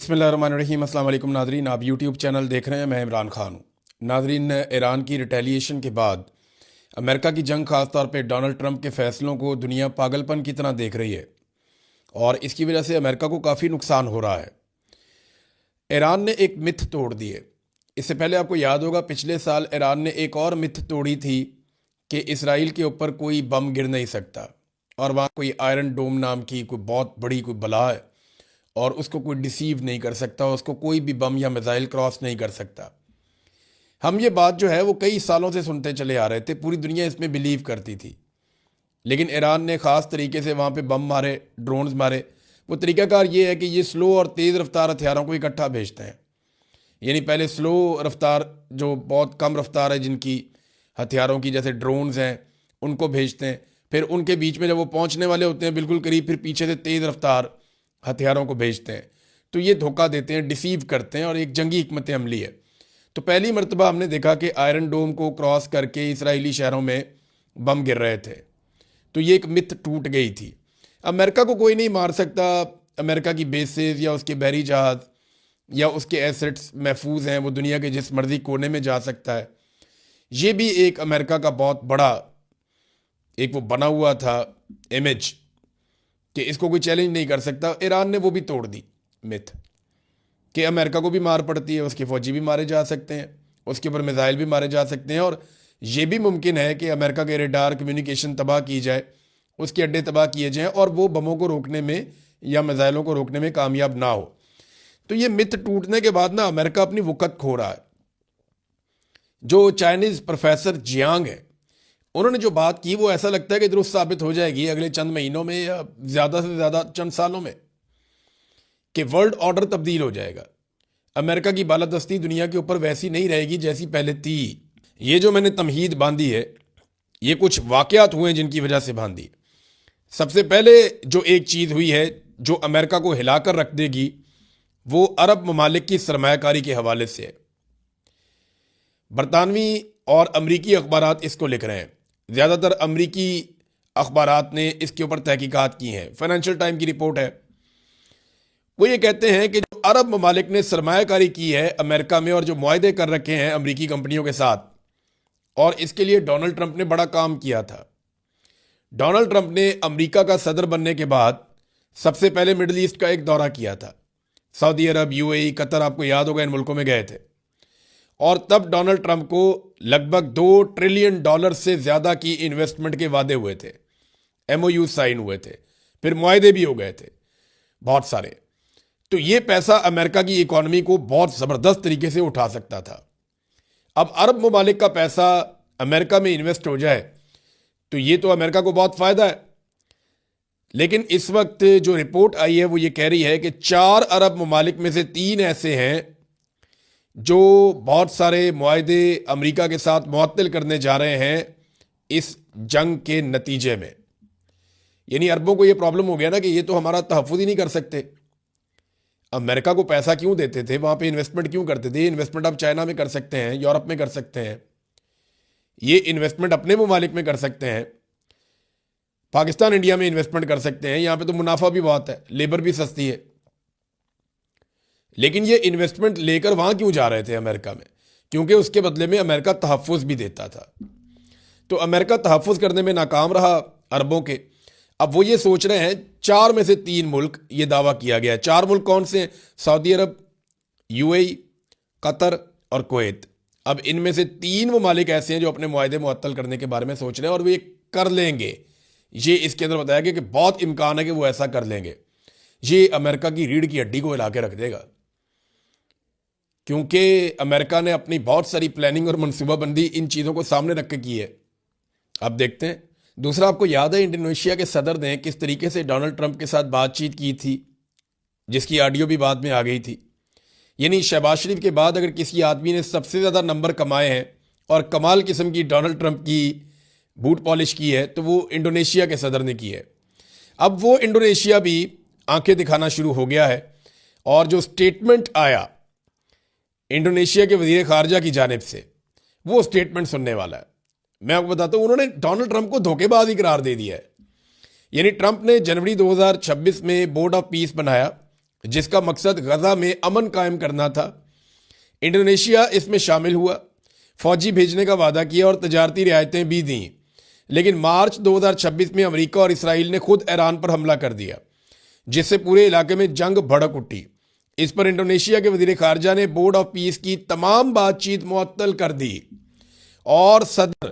बिस्मिल्लाहिर्रहमानिर्रहीम। अस्सलाम वालेकुम नाज़रीन, आप यूट्यूब चैनल देख रहे हैं। मैं इमरान खान हूँ। नाज़रीन, ईरान की रिटेलिएशन के बाद अमेरिका की जंग, ख़ास तौर पे डोनाल्ड ट्रंप के फ़ैसलों को दुनिया पागलपन की तरह देख रही है और इसकी वजह से अमेरिका को काफ़ी नुकसान हो रहा है। ईरान ने एक मिथ तोड़ दी है। इससे पहले आपको याद होगा, पिछले साल ईरान ने एक और मिथ तोड़ी थी कि इसराइल के ऊपर कोई बम गिर नहीं सकता और वहाँ कोई आयरन डोम नाम की कोई बहुत बड़ी कोई बला है और उसको कोई डिसीव नहीं कर सकता, उसको कोई भी बम या मिसाइल क्रॉस नहीं कर सकता। हम ये बात जो है वो कई सालों से सुनते चले आ रहे थे, पूरी दुनिया इसमें बिलीव करती थी। लेकिन ईरान ने ख़ास तरीके से वहाँ पे बम मारे, ड्रोन्स मारे। वो तरीकाकार ये है कि ये स्लो और तेज़ रफ्तार हथियारों को इकट्ठा भेजते हैं। यानी पहले स्लो रफ्तार, जो बहुत कम रफ्तार है जिनकी हथियारों की, जैसे ड्रोन्स हैं, उनको भेजते हैं। फिर उनके बीच में जब वो पहुँचने वाले होते हैं बिल्कुल करीब, फिर पीछे से तेज़ रफ्तार हथियारों को भेजते हैं। तो ये धोखा देते हैं, डिसीव करते हैं और एक जंगी हिकमत अमली है। तो पहली मर्तबा हमने देखा कि आयरन डोम को क्रॉस करके इसराइली शहरों में बम गिर रहे थे। तो ये एक मिथ टूट गई थी। अमेरिका को कोई नहीं मार सकता। अमेरिका की बेसेस या उसके बहरी जहाज़ या उसके एसेट्स महफूज हैं, वो दुनिया के जिस मर्जी कोने में जा सकता है। ये भी एक अमेरिका का बहुत बड़ा एक वो बना हुआ था इमेज कि इसको कोई चैलेंज नहीं कर सकता। ईरान ने वो भी तोड़ दी मिथ कि अमेरिका को भी मार पड़ती है, उसके फौजी भी मारे जा सकते हैं, उसके ऊपर मिसाइल भी मारे जा सकते हैं और ये भी मुमकिन है कि अमेरिका के रेडार कम्युनिकेशन तबाह की जाए, उसके अड्डे तबाह किए जाएं और वो बमों को रोकने में या मिसाइलों को रोकने में कामयाब ना हो। तो ये मिथ टूटने के बाद ना अमेरिका अपनी वक़्त खो रहा है। जो चाइनीज़ प्रोफेसर जियांग है, उन्होंने जो बात की वो ऐसा लगता है कि दुरुस्त साबित हो जाएगी अगले चंद महीनों में या ज़्यादा से ज़्यादा चंद सालों में, कि वर्ल्ड ऑर्डर तब्दील हो जाएगा। अमेरिका की बालादस्ती दुनिया के ऊपर वैसी नहीं रहेगी जैसी पहले थी। ये जो मैंने तमहीद बांधी है, ये कुछ वाक़यात हुए जिनकी वजह से बांधी। सबसे पहले जो एक चीज़ हुई है जो अमेरिका को हिलाकर रख देगी, वो अरब ममालिक की सरमायाकारी के हवाले से है। बरतानवी और अमरीकी अखबारात इसको लिख रहे हैं। ज़्यादातर अमरीकी अखबारात ने इसके ऊपर तहकीकात की हैं। फाइनेंशियल टाइम की रिपोर्ट है। वो ये कहते हैं कि जो अरब ममालिक ने सरमायाकारी की है अमेरिका में और जो मुआहदे कर रखे हैं अमरीकी कंपनियों के साथ, और इसके लिए डोनाल्ड ट्रंप ने बड़ा काम किया था। डोनाल्ड ट्रंप ने अमरीका का सदर बनने के बाद सबसे पहले मिडल ईस्ट का एक दौरा किया था। सऊदी अरब, यूएई, कतर, आपको याद होगा, इन मुल्कों में गए थे। और तब डोनाल्ड ट्रंप को लगभग $2 ट्रिलियन से ज़्यादा की इन्वेस्टमेंट के वादे हुए थे, एमओयू साइन हुए थे, फिर मुआहदे भी हो गए थे बहुत सारे। तो ये पैसा अमेरिका की इकॉनमी को बहुत ज़बरदस्त तरीके से उठा सकता था। अब अरब ममालिक का पैसा अमेरिका में इन्वेस्ट हो जाए तो ये तो अमेरिका को बहुत फ़ायदा है। लेकिन इस वक्त जो रिपोर्ट आई है वो ये कह रही है कि 4 अरब ममालिक में से 3 ऐसे हैं जो बहुत सारे मुआहदे अमेरिका के साथ मुअत्तल करने जा रहे हैं इस जंग के नतीजे में। यानी अरबों को ये प्रॉब्लम हो गया ना कि ये तो हमारा तहफ़्फ़ुज़ ही नहीं कर सकते। अमेरिका को पैसा क्यों देते थे, वहाँ पे इन्वेस्टमेंट क्यों करते थे? इन्वेस्टमेंट आप चाइना में कर सकते हैं, यूरोप में कर सकते हैं, ये इन्वेस्टमेंट अपने ममालिक में कर सकते हैं, पाकिस्तान इंडिया में इन्वेस्टमेंट कर सकते हैं। यहाँ पे तो मुनाफा भी बहुत है, लेबर भी सस्ती है। लेकिन ये इन्वेस्टमेंट लेकर वहाँ क्यों जा रहे थे अमेरिका में? क्योंकि उसके बदले में अमेरिका तहफ़्फ़ुज़ भी देता था। तो अमेरिका तहफ़्फ़ुज़ करने में नाकाम रहा अरबों के। अब वो ये सोच रहे हैं, 4 में से 3 मुल्क, ये दावा किया गया है। 4 मुल्क कौन से हैं? सऊदी अरब, यूएई, कतर और कुवैत। अब इनमें से 3 ममालिक ऐसे हैं जो अपने मुआहदे मुअत्तल करने के बारे में सोच रहे हैं और वो ये कर लेंगे। ये इसके अंदर बताया गया कि बहुत इम्कान है कि वो ऐसा कर लेंगे। ये अमेरिका की रीढ़ की हड्डी को हिला के रख देगा, क्योंकि अमेरिका ने अपनी बहुत सारी प्लानिंग और मनसूबाबंदी इन चीज़ों को सामने रख के की है। अब देखते हैं। दूसरा, आपको याद है इंडोनेशिया के सदर ने किस तरीके से डोनाल्ड ट्रंप के साथ बातचीत की थी, जिसकी ऑडियो भी बाद में आ गई थी। यानी शहबाज शरीफ के बाद अगर किसी आदमी ने सबसे ज़्यादा नंबर कमाए हैं और कमाल किस्म की डोनाल्ड ट्रंप की बूट पॉलिश की है तो वो इंडोनेशिया के सदर ने की है। अब वो इंडोनेशिया भी आंखें दिखाना शुरू हो गया है और जो स्टेटमेंट आया इंडोनेशिया के वज़ीर ख़ारजा की जानिब से, वो स्टेटमेंट सुनने वाला है। मैं आपको बताता हूँ, उन्होंने डोनाल्ड ट्रंप को धोखेबाज ही करार दे दिया है। यानी ट्रंप ने जनवरी 2026 में बोर्ड ऑफ पीस बनाया जिसका मकसद गजा में अमन कायम करना था। इंडोनेशिया इसमें शामिल हुआ, फौजी भेजने का वादा किया और तजारती रियायतें भी दी। लेकिन मार्च 2026 में अमेरिका और इसराइल ने खुद ईरान पर हमला कर दिया, जिससे पूरे इलाके में जंग भड़क उठी। इस पर इंडोनेशिया के वजीर खारजा ने बोर्ड ऑफ पीस की तमाम बातचीत मुअत्तल कर दी और सदर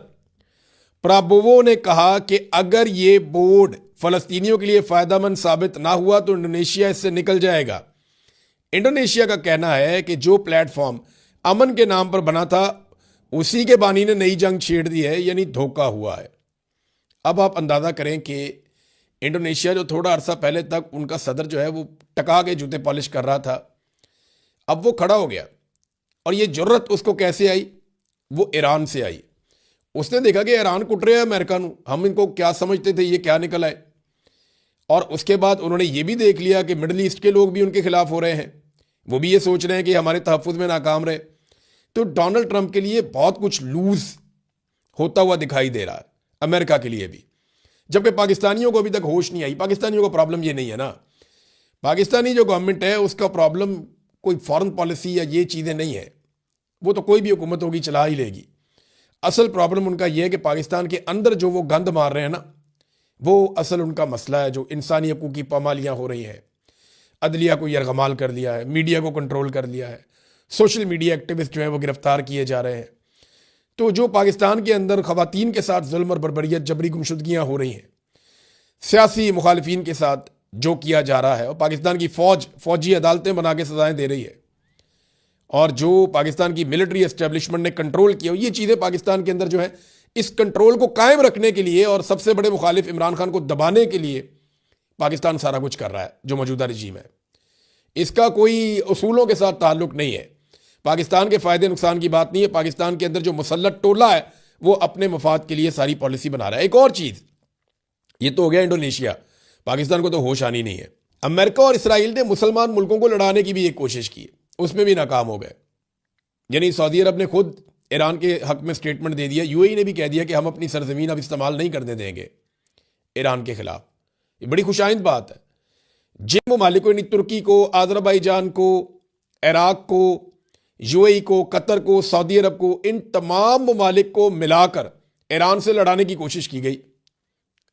प्राबोवो ने कहा कि अगर ये बोर्ड फलस्तीनियों के लिए फायदेमंद साबित ना हुआ तो इंडोनेशिया इससे निकल जाएगा। इंडोनेशिया का कहना है कि जो प्लेटफॉर्म अमन के नाम पर बना था उसी के बानी ने नई जंग छेड़ दी है, यानी धोखा हुआ है। अब आप अंदाजा करें कि इंडोनेशिया जो थोड़ा अरसा पहले तक उनका सदर जो है वो टका के जूते पॉलिश कर रहा था, अब वो खड़ा हो गया। और ये जुर्रत उसको कैसे आई? वो ईरान से आई। उसने देखा कि ईरान कुट रहे हैं अमेरिका नू, हम इनको क्या समझते थे, ये क्या निकल आए। और उसके बाद उन्होंने ये भी देख लिया कि मिडल ईस्ट के लोग भी उनके खिलाफ हो रहे हैं, वो भी ये सोच रहे हैं कि हमारे तहफ़्फ़ुज़ में नाकाम रहे। तो डोनाल्ड ट्रंप के लिए बहुत कुछ लूज होता हुआ दिखाई दे रहा है, अमेरिका के लिए भी। जबकि पाकिस्तानियों को अभी तक होश नहीं आई। पाकिस्तानियों का प्रॉब्लम ये नहीं है ना, पाकिस्तानी जो गवर्नमेंट है उसका प्रॉब्लम कोई फॉरेन पॉलिसी या ये चीज़ें नहीं है, वो तो कोई भी हुकूमत होगी चला ही लेगी। असल प्रॉब्लम उनका ये है कि पाकिस्तान के अंदर जो वो गंद मार रहे हैं ना, वो असल उनका मसला है। जो इंसानी हकूक़ की पामालियाँ हो रही हैं, अदलिया को यरगमाल कर लिया है, मीडिया को कंट्रोल कर लिया है, सोशल मीडिया एक्टिविस्ट जो है वो गिरफ्तार किए जा रहे हैं। तो जो पाकिस्तान के अंदर ख़वातीन के साथ जुल्म और बर्बरियत, जबरी गुमशुदगियाँ हो रही हैं, सियासी मुखालिफिन के साथ जो किया जा रहा है, और पाकिस्तान की फौजी अदालतें बना के सजाएँ दे रही है, और जो पाकिस्तान की मिलिट्री एस्टेब्लिशमेंट ने कंट्रोल किया, ये चीज़ें पाकिस्तान के अंदर जो है इस कंट्रोल को कायम रखने के लिए और सबसे बड़े मुखालिफ इमरान खान को दबाने के लिए पाकिस्तान सारा कुछ कर रहा है। जो मौजूदा रजीम है इसका कोई उसूलों के साथ ताल्लुक नहीं है, पाकिस्तान के फ़ायदे नुकसान की बात नहीं है। पाकिस्तान के अंदर जो मुसल्लत टोला है वो अपने मफाद के लिए सारी पॉलिसी बना रहा है। एक और चीज़, ये तो हो गया इंडोनेशिया, पाकिस्तान को तो होश आनी नहीं है। अमेरिका और इसराइल ने मुसलमान मुल्कों को लड़ाने की भी एक कोशिश की, उसमें भी नाकाम हो गए। यानी सऊदी अरब ने खुद ईरान के हक में स्टेटमेंट दे दिया, यूएई ने भी कह दिया कि हम अपनी सरजमीन अब इस्तेमाल नहीं करने देंगे ईरान के खिलाफ। ये बड़ी खुशाइंद बात है। जिन ममालिकों यानी तुर्की को, अज़रबैजान को, इराक को, यूएई को, कतर को, सऊदी अरब को, इन तमाम ममालिक को मिलाकर ईरान से लड़ाने की कोशिश की गई,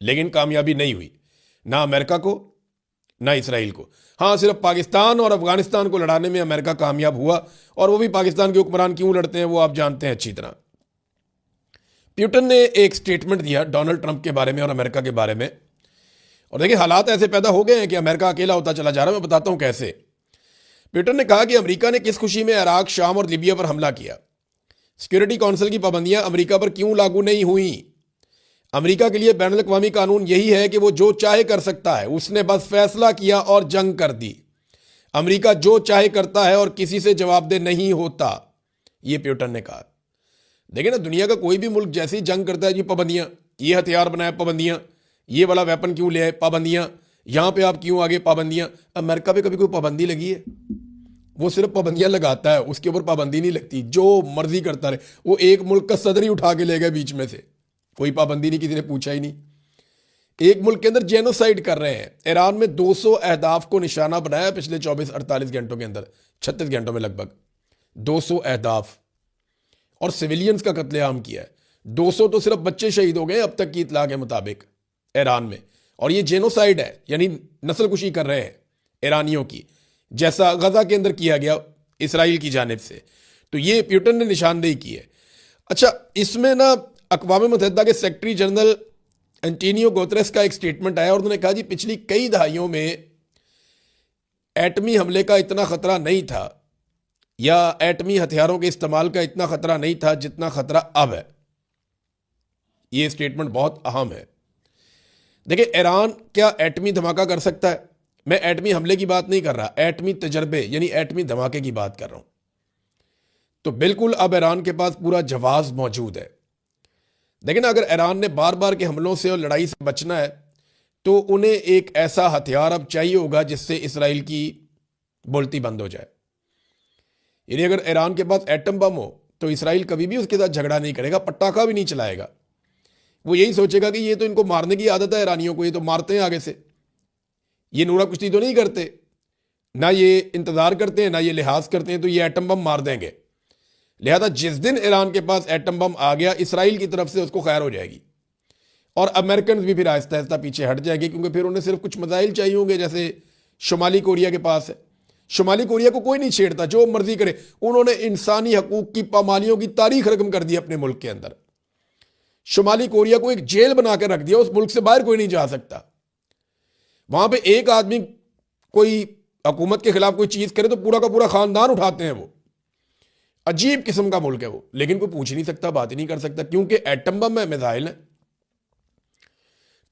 लेकिन कामयाबी नहीं हुई, ना अमेरिका को ना इसराइल को। हाँ, सिर्फ पाकिस्तान और अफगानिस्तान को लड़ाने में अमेरिका कामयाब हुआ, और वो भी पाकिस्तान के हुक्मरान क्यों लड़ते हैं वो आप जानते हैं अच्छी तरह। प्यूटन ने एक स्टेटमेंट दिया डोनाल्ड ट्रंप के बारे में और अमेरिका के बारे में, और देखिए हालात ऐसे पैदा हो गए हैं कि अमेरिका अकेला होता चला जा रहा है। मैं बताता हूं कैसे। प्यूटन ने कहा कि अमेरिका ने किस खुशी में इराक, शाम और लीबिया पर हमला किया। सिक्योरिटी काउंसिल की पाबंदियां अमेरिका पर क्यों लागू नहीं हुई? अमेरिका के लिए बैनुल अक़वामी कानून यही है कि वो जो चाहे कर सकता है, उसने बस फैसला किया और जंग कर दी। अमेरिका जो चाहे करता है और किसी से जवाबदेह नहीं होता, ये प्यूटन ने कहा। देखिए ना, दुनिया का कोई भी मुल्क जैसे ही जंग करता है, ये पाबंदियां, ये हथियार बनाए पाबंदियां, ये वाला वेपन क्यों ले आए पाबंदियां, यहां पे आप क्यों आगे पाबंदियां। अमेरिका पे कभी कोई पाबंदी लगी है? वो सिर्फ पाबंदियां लगाता है, उसके ऊपर पाबंदी नहीं लगती, जो मर्जी करता रहे। वो एक मुल्क का सदर ही उठा के ले गए बीच में से, कोई पाबंदी नहीं, किसी ने पूछा ही नहीं। एक मुल्क के अंदर जेनोसाइड कर रहे हैं। ईरान में 200 अहदाफ को निशाना बनाया पिछले 24-48 घंटों के अंदर, 36 घंटों में लगभग 200 अहदाफ, और सिविलियंस का कत्लेआम किया है। 200 तो सिर्फ बच्चे शहीद हो गए अब तक की इतला के मुताबिक ईरान में, और ये जेनोसाइड है, यानी नस्लकुशी कर रहे हैं ईरानियों की, जैसा गजा के अंदर किया गया इसराइल की जानिब से। तो ये प्यूटन ने निशानदेही की है। अच्छा, इसमें ना अक़वाम मुत्तहिदा के सेक्रेटरी जनरल एंटोनियो गुतेरेस का एक स्टेटमेंट आया, और उन्होंने कहा जी पिछली कई दहाइयों में एटमी हमले का इतना खतरा नहीं था, या एटमी हथियारों के इस्तेमाल का इतना खतरा नहीं था जितना खतरा अब है। यह स्टेटमेंट बहुत अहम है। देखिए, ईरान क्या एटमी धमाका कर सकता है? मैं एटमी हमले की बात नहीं कर रहा, एटमी तजर्बे यानी एटमी धमाके की बात कर रहा हूं। तो बिल्कुल अब ईरान के पास पूरा जवाब मौजूद है। लेकिन अगर ईरान ने बार बार के हमलों से और लड़ाई से बचना है, तो उन्हें एक ऐसा हथियार अब चाहिए होगा जिससे इसराइल की बोलती बंद हो जाए। यानी अगर ईरान के पास एटम बम हो तो इसराइल कभी भी उसके साथ झगड़ा नहीं करेगा, पटाखा भी नहीं चलाएगा। वो यही सोचेगा कि ये तो इनको मारने की आदत है ईरानियों को, ये तो मारते हैं आगे से, ये नूरा कुश्ती तो नहीं करते। ना ये इंतज़ार करते हैं, ना ये लिहाज करते हैं, तो ये एटम बम मार देंगे। लिहाजा जिस दिन ईरान के पास एटम बम आ गया, इसराइल की तरफ से उसको खैर हो जाएगी और अमेरिकन भी फिर आहिस्ता आहिस्ता पीछे हट जाएंगे, क्योंकि फिर उन्हें सिर्फ कुछ मिसाइल चाहिए होंगे, जैसे शुमाली कोरिया के पास है। शुमाली कोरिया को कोई नहीं छेड़ता, जो मर्जी करे। उन्होंने इंसानी हकूक की पामालियों की तारीख रकम कर दी अपने मुल्क के अंदर। शुमाली कोरिया को एक जेल बनाकर रख दिया, उस मुल्क से बाहर कोई नहीं जा सकता। वहां पे एक आदमी कोई हुकूमत के खिलाफ कोई चीज करे तो पूरा का पूरा खानदान उठाते हैं। वो अजीब किस्म का मुल्क है वो, लेकिन कोई पूछ नहीं सकता, बात ही नहीं कर सकता, क्योंकि एटम बम है, मिसाइल है।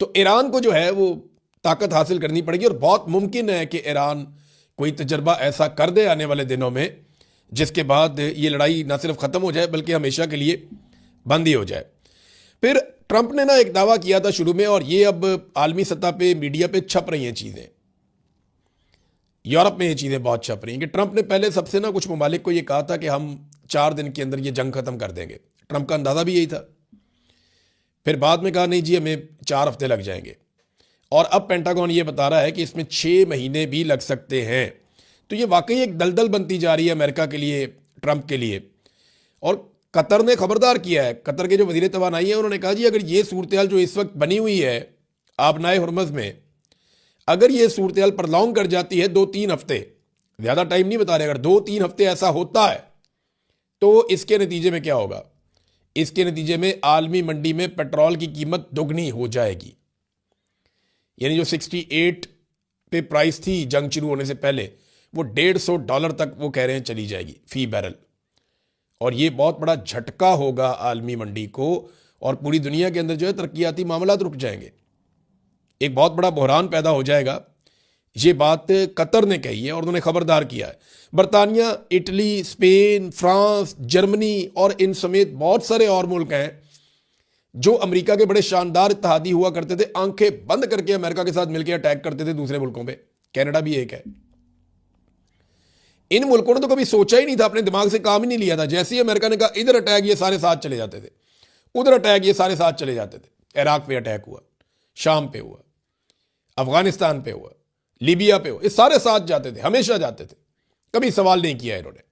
तो ईरान को जो है वो ताकत हासिल करनी पड़ेगी, और बहुत मुमकिन है कि ईरान कोई तजर्बा ऐसा कर दे आने वाले दिनों में जिसके बाद ये लड़ाई ना सिर्फ ख़त्म हो जाए बल्कि हमेशा के लिए बंद ही हो जाए। फिर ट्रंप ने ना एक दावा किया था शुरू में, और ये अब आलमी सतह पे मीडिया पे छप रही हैं चीज़ें, यूरोप में ये चीज़ें बहुत छप रही हैं कि ट्रंप ने पहले सबसे ना कुछ ममालिक को ये कहा था कि हम 4 दिन के अंदर ये जंग ख़त्म कर देंगे। ट्रंप का अंदाज़ा भी यही था। फिर बाद में कहा नहीं जी, हमें 4 हफ्ते लग जाएंगे, और अब पेंटागन ये बता रहा है कि इसमें 6 महीने भी लग सकते हैं। तो ये वाकई एक दलदल बनती जा रही है अमेरिका के लिए, ट्रंप के लिए। और कतर ने खबरदार किया है, कतर के जो वज़ीर तवानाई हैं उन्होंने कहा जी अगर ये सूरत हाल जो इस वक्त बनी हुई है आबनाए हुर्मुज़ में, अगर ये सूरत हाल प्रलॉन्ग कर जाती है 2-3 हफ्ते, ज़्यादा टाइम नहीं बता रहे, अगर 2-3 हफ्ते ऐसा होता है तो इसके नतीजे में क्या होगा? इसके नतीजे में आलमी मंडी में पेट्रोल की कीमत दोगुनी हो जाएगी। यानी जो 68 पे प्राइस थी जंग शुरू होने से पहले, वो $150 तक वो कह रहे हैं चली जाएगी फी बैरल। और ये बहुत बड़ा झटका होगा आलमी मंडी को, और पूरी दुनिया के अंदर जो है तरक्याती मामला रुक जाएंगे, एक बहुत बड़ा बहरान पैदा हो जाएगा। ये बात कतर ने कही है और उन्होंने खबरदार किया है। बरतानिया, इटली, स्पेन, फ्रांस, जर्मनी और इन समेत बहुत सारे और मुल्क हैं जो अमेरिका के बड़े शानदार इत्तेहादी हुआ करते थे, आंखें बंद करके अमेरिका के साथ मिलकर अटैक करते थे दूसरे मुल्कों पे। कनाडा भी एक है। इन मुल्कों ने तो कभी सोचा ही नहीं था, अपने दिमाग से काम ही नहीं लिया था। जैसे ही अमेरिका ने कहा इधर अटैक, ये सारे साथ चले जाते थे, उधर अटैक, ये सारे साथ चले जाते थे। इराक पे अटैक हुआ, शाम पे हुआ, अफगानिस्तान पे हुआ, लीबिया पे हुआ, ये सारे साथ जाते थे, हमेशा जाते थे, कभी सवाल नहीं किया इन्होंने।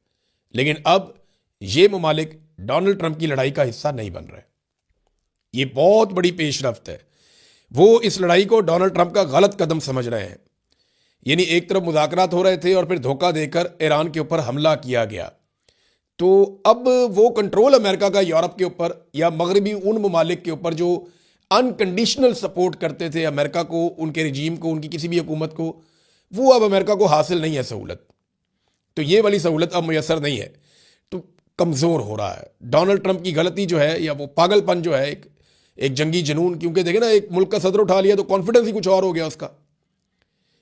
लेकिन अब ये ममालिक डोनाल्ड ट्रंप की लड़ाई का हिस्सा नहीं बन रहे। ये बहुत बड़ी पेशरफ्त है। वो इस लड़ाई को डोनाल्ड ट्रंप का गलत कदम समझ रहे हैं। यानी एक तरफ मुज़ाकरात हो रहे थे और फिर धोखा देकर ईरान के ऊपर हमला किया गया। तो अब वो कंट्रोल अमेरिका का यूरोप के ऊपर या मगरबी उन ममालिक के ऊपर जो अनकंडीशनल सपोर्ट करते थे अमेरिका को, उनके रिजीम को, उनकी किसी भी हुकूमत को, वो अब अमेरिका को हासिल नहीं है सहूलत। तो ये वाली सहूलत अब मैसर नहीं है, तो कमज़ोर हो रहा है। डोनाल्ड ट्रंप की गलती जो है या वो पागलपन जो है, एक जंगी जुनून, क्योंकि देखे ना एक मुल्क का सदर उठा लिया तो कॉन्फिडेंस ही कुछ और हो गया उसका।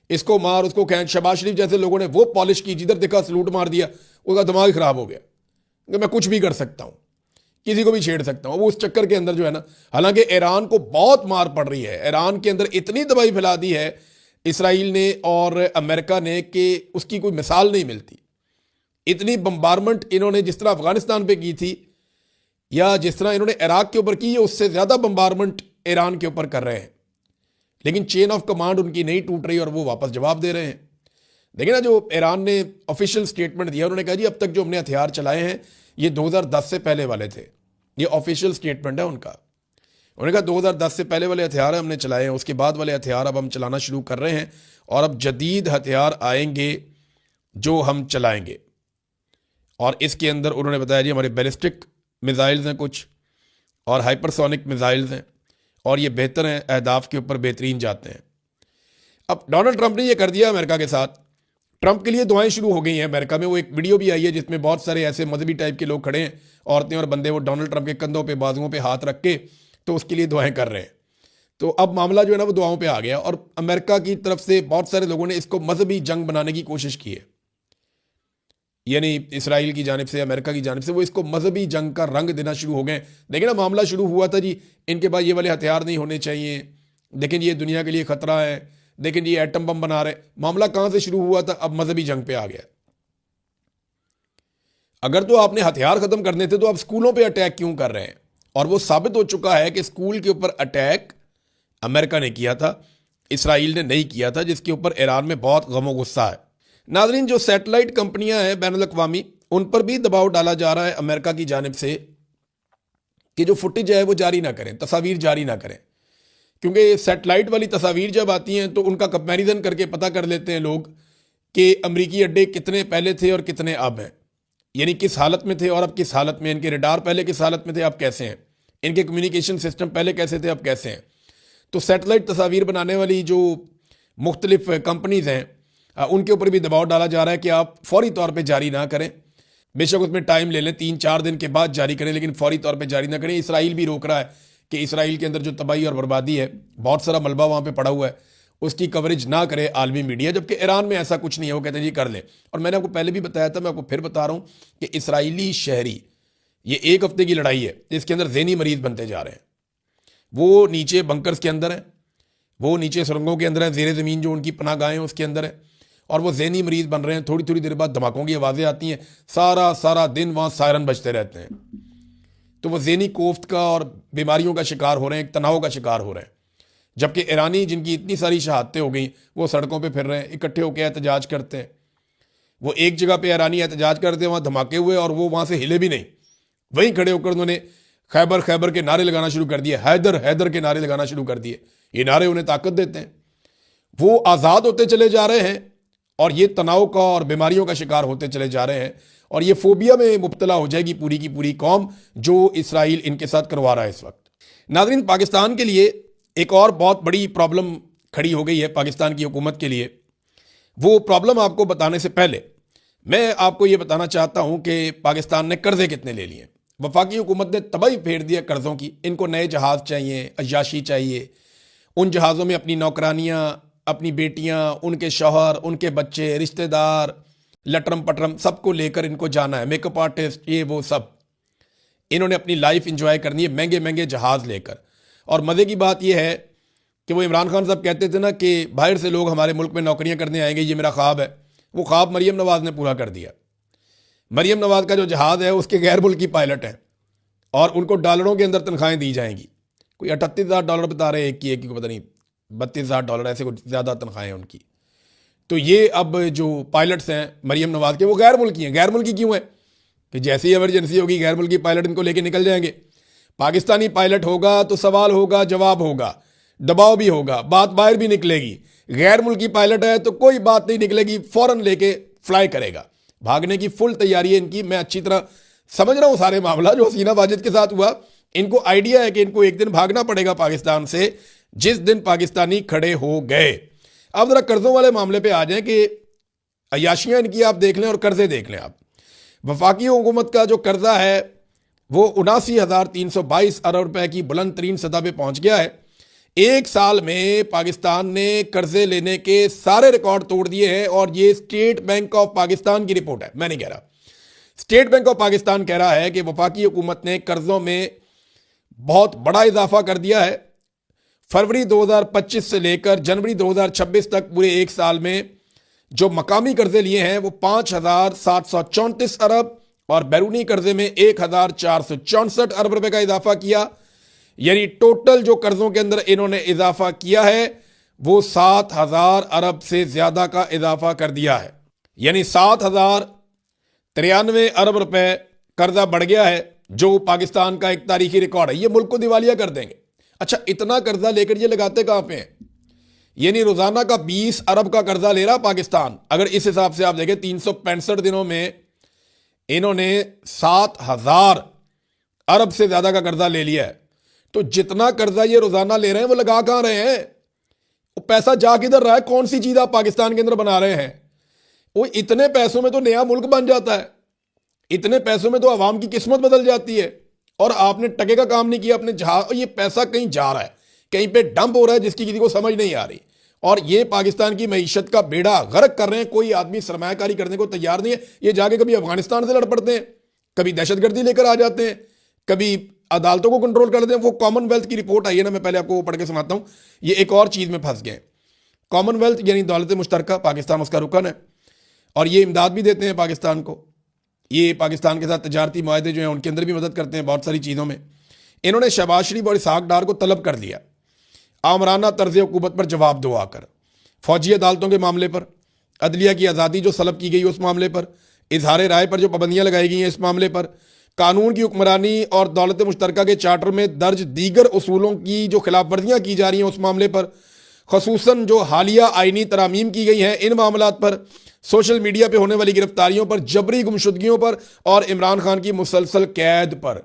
इसको मार, उसको खैंच। शहबाज शरीफ जैसे लोगों ने वो पॉलिश की, जिधर देखा सलूट मार दिया, उसका दिमाग खराब हो गया कि मैं कुछ भी कर सकता हूं, किसी को भी छेड़ सकता हूं। वो उस चक्कर के अंदर जो है ना, हालांकि ईरान को बहुत मार पड़ रही है, ईरान के अंदर इतनी दवाई फैला दी है इसराइल ने और अमेरिका ने कि उसकी कोई मिसाल नहीं मिलती। इतनी बम्बारमेंट इन्होंने जिस तरह अफगानिस्तान पे की थी या जिस तरह इन्होंने इराक के ऊपर की है, उससे ज़्यादा बम्बारमेंट ईरान के ऊपर कर रहे हैं। लेकिन चेन ऑफ कमांड उनकी नहीं टूट रही और वो वापस जवाब दे रहे हैं। देखिए ना, जो ईरान ने ऑफिशियल स्टेटमेंट दिया, उन्होंने कहा जी अब तक जो हमने हथियार चलाए हैं ये 2010 से पहले वाले थे। ये ऑफिशियल स्टेटमेंट है उनका। उन्होंने कहा 2010 से पहले वाले हथियार हमने चलाए हैं, उसके बाद वाले हथियार अब हम चलाना शुरू कर रहे हैं, और अब जदीद हथियार आएंगे जो हम चलाएंगे। और इसके अंदर उन्होंने बताया जी हमारे बैलिस्टिक मिसाइल्स हैं कुछ, और हाइपरसोनिक मिसाइल्स हैं, और ये बेहतर हैं, अहदाफ के ऊपर बेहतरीन जाते हैं। अब डोनाल्ड ट्रंप ने ये कर दिया अमेरिका के साथ। ट्रंप के लिए दुआएं शुरू हो गई हैं अमेरिका में। वो एक वीडियो भी आई है जिसमें बहुत सारे ऐसे मजहबी टाइप के लोग खड़े हैं, औरतें और बंदे, वो डोनाल्ड ट्रंप के कंधों पे, बाजुओं पे हाथ रख के तो उसके लिए दुआएं कर रहे हैं। तो अब मामला जो है ना वो दुआओं पे आ गया, और अमेरिका की तरफ से बहुत सारे लोगों ने इसको मजहबी जंग बनाने की कोशिश की है। यानी इसराइल की जानिब से, अमेरिका की जानिब से वो इसको मजहबी जंग का रंग देना शुरू हो गए। देखिए ना, मामला शुरू हुआ था जी इनके पास ये वाले हथियार नहीं होने चाहिए, लेकिन ये दुनिया के लिए खतरा है, लेकिन ये एटम बम बना रहे। मामला कहां से शुरू हुआ था? अब मजहबी जंग पे आ गया। अगर तो आपने हथियार खत्म करने थे तो आप स्कूलों पे अटैक क्यों कर रहे हैं? और वो साबित हो चुका है कि स्कूल के ऊपर अटैक अमेरिका ने किया था, इसराइल ने नहीं किया था, जिसके ऊपर ईरान में बहुत गमो गुस्सा है। नाजरीन, जो सैटेलाइट कंपनियां हैं बैनुल अक़वामी, उन पर भी दबाव डाला जा रहा है अमेरिका की जानिब से कि जो फुटेज है वो जारी ना करें, तस्वीर जारी ना करें, क्योंकि सैटेलाइट वाली तस्वीर जब आती हैं तो उनका कंपैरिजन करके पता कर लेते हैं लोग कि अमरीकी अड्डे कितने पहले थे और कितने अब हैं, यानी किस हालत में थे और अब किस हालत में, इनके रडार पहले किस हालत में थे अब कैसे हैं, इनके कम्युनिकेशन सिस्टम पहले कैसे थे अब कैसे हैं। तो सैटेलाइट तस्वीर बनाने वाली जो मुख्तलिफ कंपनीज़ हैं उनके ऊपर भी दबाव डाला जा रहा है कि आप फौरी तौर पर जारी ना करें, बेशक उसमें टाइम ले लें, 3-4 दिन के बाद जारी करें, लेकिन फौरी तौर पे जारी ना करें। इसराइल भी रोक रहा है कि इसराइल के अंदर जो तबाही और बर्बादी है, बहुत सारा मलबा वहाँ पे पड़ा हुआ है, उसकी कवरेज ना करे आलमी मीडिया, जबकि ईरान में ऐसा कुछ नहीं है, वो कहते हैं जी कर लें। और मैंने आपको पहले भी बताया था, मैं आपको फिर बता रहा हूँ कि इसराइली शहरी, ये 1 हफ्ते की लड़ाई है, इसके अंदर ज़हनी मरीज बनते जा रहे हैं। वो नीचे बंकर्स के अंदर हैं, वो नीचे सुरंगों के अंदर है, ज़ेर ज़मीन जो उनकी पनाहगाहें हैं उसके अंदर है, और वो ज़हनी मरीज बन रहे हैं। थोड़ी थोड़ी देर बाद धमाकों की आवाज़ें आती हैं, सारा दिन वहाँ सायरन बजते रहते हैं, तो वो ज़हनी कोफ्त का और बीमारियों का शिकार हो रहे हैं, एक तनाव का शिकार हो रहे हैं। जबकि ईरानी जिनकी इतनी सारी शहादतें हो गई, वो सड़कों पे फिर रहे हैं, इकट्ठे होकर एहतजाज करते हैं। वो एक जगह पे ईरानी एहतजाज करते हैं, वहाँ धमाके हुए और वो वहाँ से हिले भी नहीं, वहीं खड़े होकर उन्होंने खैबर खैबर के नारे लगाना शुरू कर दिए, हैदर हैदर के नारे लगाना शुरू कर दिए। ये नारे उन्हें ताकत देते हैं, वो आज़ाद होते चले जा रहे हैं और ये तनाव का और बीमारियों का शिकार होते चले जा रहे हैं, और ये फोबिया में मुब्तला हो जाएगी पूरी की पूरी कौम, जो इसराइल इनके साथ करवा रहा है इस वक्त। नाज़रीन, पाकिस्तान के लिए एक और बहुत बड़ी प्रॉब्लम खड़ी हो गई है पाकिस्तान की हुकूमत के लिए। वो प्रॉब्लम आपको बताने से पहले मैं आपको ये बताना चाहता हूँ कि पाकिस्तान ने कर्जे कितने ले लिए। वफाकी हुकूमत ने तबाही फेर दिया कर्ज़ों की, इनको नए जहाज़ चाहिए, अय्याशी चाहिए, उन जहाज़ों में अपनी नौकरानियाँ, अपनी बेटियां, उनके शौहर, उनके बच्चे, रिश्तेदार, लटरम पटरम सबको लेकर इनको जाना है, मेकअप आर्टिस्ट, ये वो सब, इन्होंने अपनी लाइफ इंजॉय करनी है महंगे महंगे जहाज़ लेकर। और मज़े की बात यह है कि वो इमरान खान साहब कहते थे ना कि बाहर से लोग हमारे मुल्क में नौकरियां करने आएंगे, ये मेरा ख्वाब है। वो ख्वाब मरीम नवाज़ ने पूरा कर दिया। मरीम नवाज़ का जो जहाज़ है उसके गैर मुल्की पायलट हैं और उनको डॉलरों के अंदर तनख्वाहें दी जाएंगी। कोई $38,000 बता रहे एक की पता नहीं $32,000, ऐसे कुछ ज़्यादा तनख्वाहें उनकी। तो ये अब जो पायलट्स हैं मरीम नवाज़ के, वो गैर मुल्की हैं। गैर मुल्की क्यों है? कि जैसे ही इमरजेंसी होगी गैर मुल्की पायलट इनको लेके निकल जाएंगे। पाकिस्तानी पायलट होगा तो सवाल होगा, जवाब होगा, दबाव भी होगा, बात बाहर भी निकलेगी। गैर मुल्की पायलट है तो कोई बात नहीं निकलेगी, फौरन लेके फ्लाई करेगा। भागने की फुल तैयारी है इनकी। मैं अच्छी तरह समझ रहा हूँ सारे मामला जो हसीना वाजिद के साथ हुआ। इनको आइडिया है कि इनको एक दिन भागना पड़ेगा पाकिस्तान से, जिस दिन पाकिस्तानी खड़े हो गए। अब जरा कर्जों वाले मामले पे आ जाएं कि अय्याशियां इनकी आप देख लें और कर्जे देख लें आप। वफाकी हुकूमत का जो कर्जा है वो 79,322 अरब रुपए की बुलंद तरीन सतह पे पहुंच गया है। एक साल में पाकिस्तान ने कर्जे लेने के सारे रिकॉर्ड तोड़ दिए हैं, और ये स्टेट बैंक ऑफ पाकिस्तान की रिपोर्ट है, मैं नहीं कह रहा। स्टेट बैंक ऑफ पाकिस्तान कह रहा है कि वफाकी हुकूमत ने कर्जों में बहुत बड़ा इजाफा कर दिया है। फरवरी 2025 से लेकर जनवरी 2026 तक पूरे एक साल में जो मकामी कर्जे लिए हैं वो 5,734 अरब और बैरूनी कर्जे में 1,464 अरब रुपए का इजाफा किया। यानी टोटल जो कर्जों के अंदर इन्होंने इजाफा किया है वो 7,000 अरब से ज्यादा का इजाफा कर दिया है। यानी 7,093 अरब रुपए कर्जा बढ़ गया है, जो पाकिस्तान का एक तारीखी रिकॉर्ड है। ये मुल्क को दिवालिया कर देंगे। अच्छा, इतना कर्जा लेकर ये लगाते कहां पे हैं? यानी रोजाना का 20 अरब का कर्जा ले रहा पाकिस्तान। अगर इस हिसाब से आप देखें 365 दिनों में इन्होंने 7,000 अरब से ज्यादा का कर्जा ले लिया है। तो जितना कर्जा ये रोजाना ले रहे हैं वो लगा कहां रहे हैं? वो पैसा जा किधर रहा है? कौन सी चीज आप पाकिस्तान के अंदर बना रहे हैं? वो इतने पैसों में तो नया मुल्क बन जाता है, इतने पैसों में तो अवाम की किस्मत बदल जाती है। और आपने टके का काम नहीं किया अपने जहां। ये पैसा कहीं जा रहा है, कहीं पे डंप हो रहा है, जिसकी किसी को समझ नहीं आ रही। और ये पाकिस्तान की मईशत का बेड़ा गर्क कर रहे हैं। कोई आदमी सरमायाकारी करने को तैयार नहीं है। ये जाके कभी अफगानिस्तान से लड़ पड़ते हैं, कभी दहशतगर्दी लेकर आ जाते हैं, कभी अदालतों को कंट्रोल कर देते हैं। वो कॉमनवेल्थ की रिपोर्ट आई है ना, मैं पहले आपको वो पढ़ के सुनाता हूं। ये एक और चीज में फंस गए। कॉमनवेल्थ यानी दौलत मुश्तरका, पाकिस्तान उसका रुकन है, और ये इमदाद भी देते हैं पाकिस्तान को। ये पाकिस्तान के साथ तजारती मुआहदे जो हैं उनके अंदर भी मदद करते हैं बहुत सारी चीज़ों में। इन्होंने शहबाज शरीफ और इसहाक डार को तलब कर लिया आमराना तर्ज हुकूमत पर जवाब दो आकर, फौजी अदालतों के मामले पर, अदलिया की आज़ादी जो सलब की गई उस मामले पर, इजहार राय पर जो पाबंदियां लगाई गई हैं इस मामले पर, कानून की हुक्मरानी और दौलत मुश्तरका के चार्टर में दर्ज दीगर उसूलों की जो खिलाफ वर्जियाँ की जा रही हैं उस मामले पर, खसूसन जो हालिया आइनी तरामीम की गई हैं इन मामलात पर, सोशल मीडिया पे होने वाली गिरफ्तारियों पर, जबरी गुमशुदगियों पर और इमरान खान की मुसलसल कैद पर।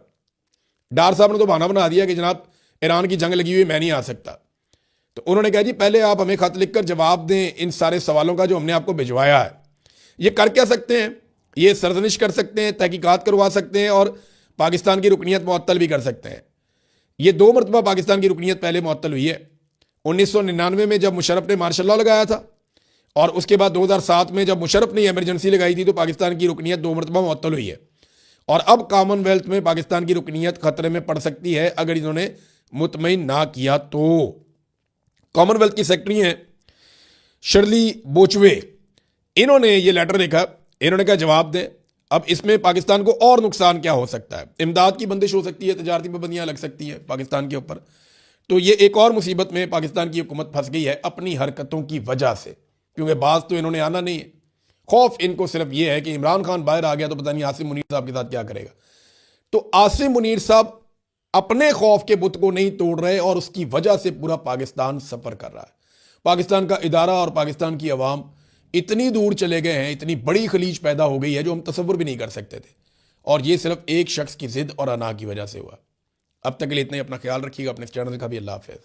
डार साहब ने तो बहाना बना दिया कि जनाब ईरान की जंग लगी हुई मैं नहीं आ सकता। तो उन्होंने कहा जी पहले आप हमें खत लिखकर जवाब दें इन सारे सवालों का जो हमने आपको भिजवाया है। ये कर क्या सकते हैं, ये सरजनिश कर सकते हैं, तहकीकात करवा सकते हैं और पाकिस्तान की रुकनीत मुअत्तल भी कर सकते हैं। ये 2 मरतबा पाकिस्तान की रुकनीत पहले मुअत्तल हुई है। 1999 में जब मुशर्रफ ने मार्शल लॉ लगाया था और उसके बाद 2007 में जब मुशर्रफ ने इमरजेंसी लगाई थी तो पाकिस्तान की रुकनीत 2 मरतबा मुअत्तल हुई है। और अब कॉमनवेल्थ में पाकिस्तान की रुकनीत खतरे में पड़ सकती है अगर इन्होंने मुतमईन ना किया तो। कॉमनवेल्थ की सेक्रेटरी हैं शर्ली बोचवे, इन्होंने ये लेटर लिखा, इन्होंने कहा जवाब दें अब इसमें पाकिस्तान को और नुकसान क्या हो सकता है। इमदाद की बंदिश हो सकती है, तजारती पाबंदियां लग सकती है पाकिस्तान के ऊपर। तो ये एक और मुसीबत में पाकिस्तान की हुकूमत फंस गई है अपनी हरकतों की वजह से, क्योंकि बाज तो इन्होंने आना नहीं है। खौफ इनको सिर्फ ये है कि इमरान खान बाहर आ गया तो पता नहीं आसिम मुनीर साहब के साथ क्या करेगा। तो आसिम मुनीर साहब अपने खौफ के बुत को नहीं तोड़ रहे और उसकी वजह से पूरा पाकिस्तान सफर कर रहा है। पाकिस्तान का इदारा और पाकिस्तान की अवाम इतनी दूर चले गए हैं, इतनी बड़ी खलीज पैदा हो गई है जो हम तसव्वुर भी नहीं कर सकते थे, और ये सिर्फ एक शख्स की जिद और अना की वजह से हुआ। अब तक के लिए इतना ही, अपना ख्याल रखिएगा, अपने चैनल का भी। अल्लाह हाफ़िज़।